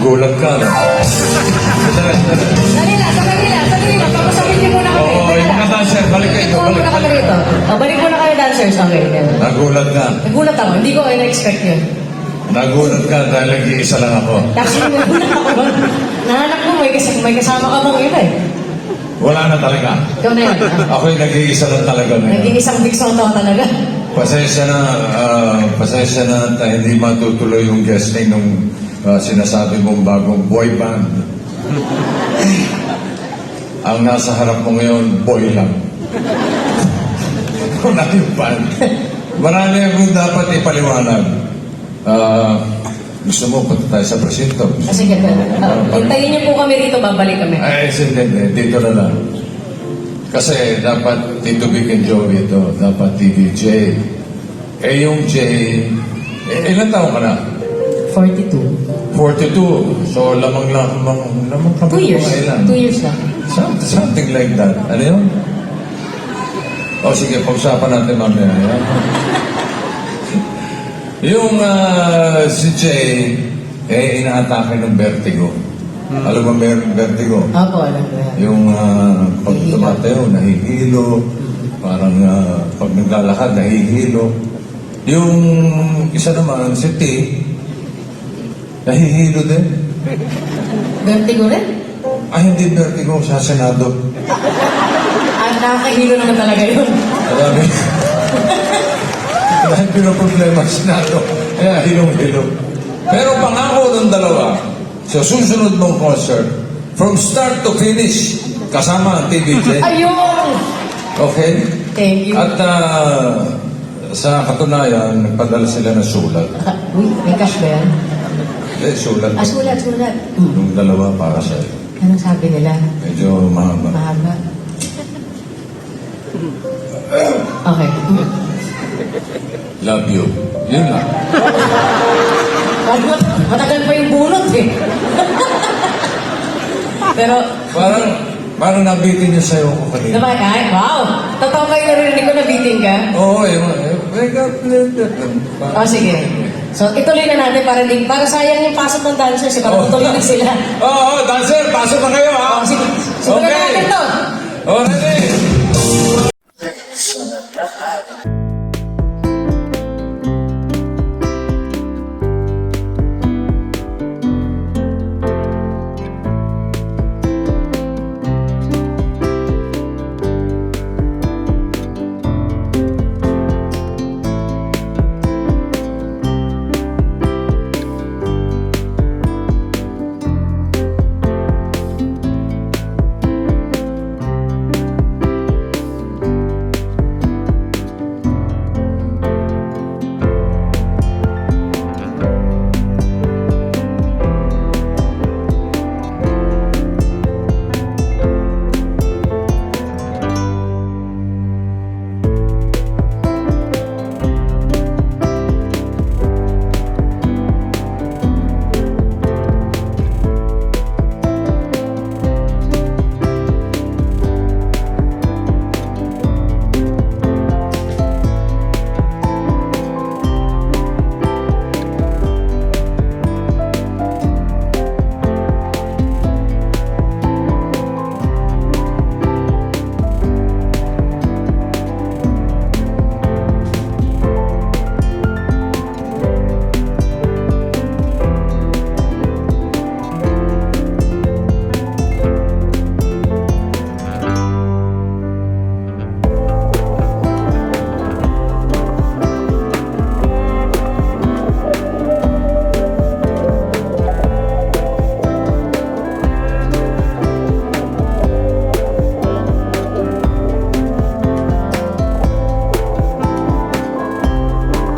Nagulat ka, no? Sandali lang. Papasabihin niyo muna kami. Oo, yung mga dancer, balik kayo. Balik muna kami rito. Balik muna kayo, dancers. Okay. Nagulat ka. Nagulat ako. Hindi ko kayo na-expect yun. Nagulat ka dahil nag-iisa lang ako. Actually, nagulat ako. Nahanap ko, may kasama ka bang iba eh. Wala na talaga. Ikaw na yun. Ako yung nag-iisa lang talaga Naging ngayon. isang big song to talaga. Pasensya na hindi matutuloy yung guesting nung sinasabi mong bagong boy band. Ang nasa harap mo ngayon, boy lang. Wala yung band. Marami akong dapat ipaliwanag. Gusto mo, punta tayo sa presinto. Sige, hintayin niyo po kami rito, babalik kami. Ay, hindi. Dito na lang. Kasi dapat Tito Vic and Joey ito. Dapat TVJ. Yung J, ilan taon ka na? 42. 42. So, lamang kami. 2 years. Ilan? 2 years lang. Something like that. Ano yun? O sige, pag-usapan natin mamaya. Yan. Yung si Jay, inaatake ng vertigo. Alam mo meron vertigo? Opo, alam ko yan. Yung pag tumatayo, nahihilo. Parang pag naglalakad, nahihilo. Yung isa naman, si T, nahihilo din. Vertigo rin? Hindi vertigo, sa Senado. Nakakahilo naman talaga yun. Marami. Dahil pinoproblema sa Senado. Kaya hilong-hilong. Pero pangako ng dalawa, sa susunod mong concert, from start to finish, kasama ang TVJ. Ayun! Okay? Thank you. At sa katunayan, nagpadala sila ng sulat. Uy, may cash ba yan? Sulat. Sulat. Yung dalawa para sa'yo. Anong sabi nila? Medyo mahaba. Mahaba. Okay. Love you. Yun lang. Matagal pa yung bunot eh. Pero, Parang nabitin niya sa'yo ko kanina. diba kahit? Wow! Totoo ba yung narinig ko na beating ka? Oo, wake up. Sige. So, ituloy na natin para sayang yung pasok ng dancers. Para tutuloy na sila. Dancer, pasok na kayo, ha? Sige. Simulan natin to. Ready?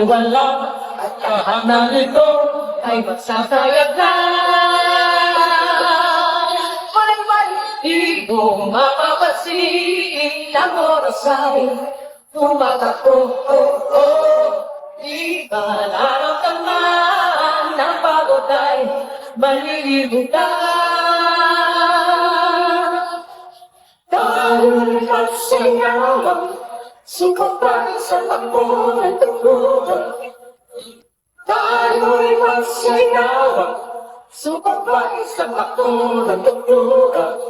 Walang kahanan ito ay magsasayag na. Di ko mapapasin ang oras ay tumatakbo. Di ka nararamdaman ng pagod ay malilimutan. Dahil magsayawan, sukapay sa takbo ng dugo. Tayo'y magsayawan, Sumabay sa ako ng tuktura.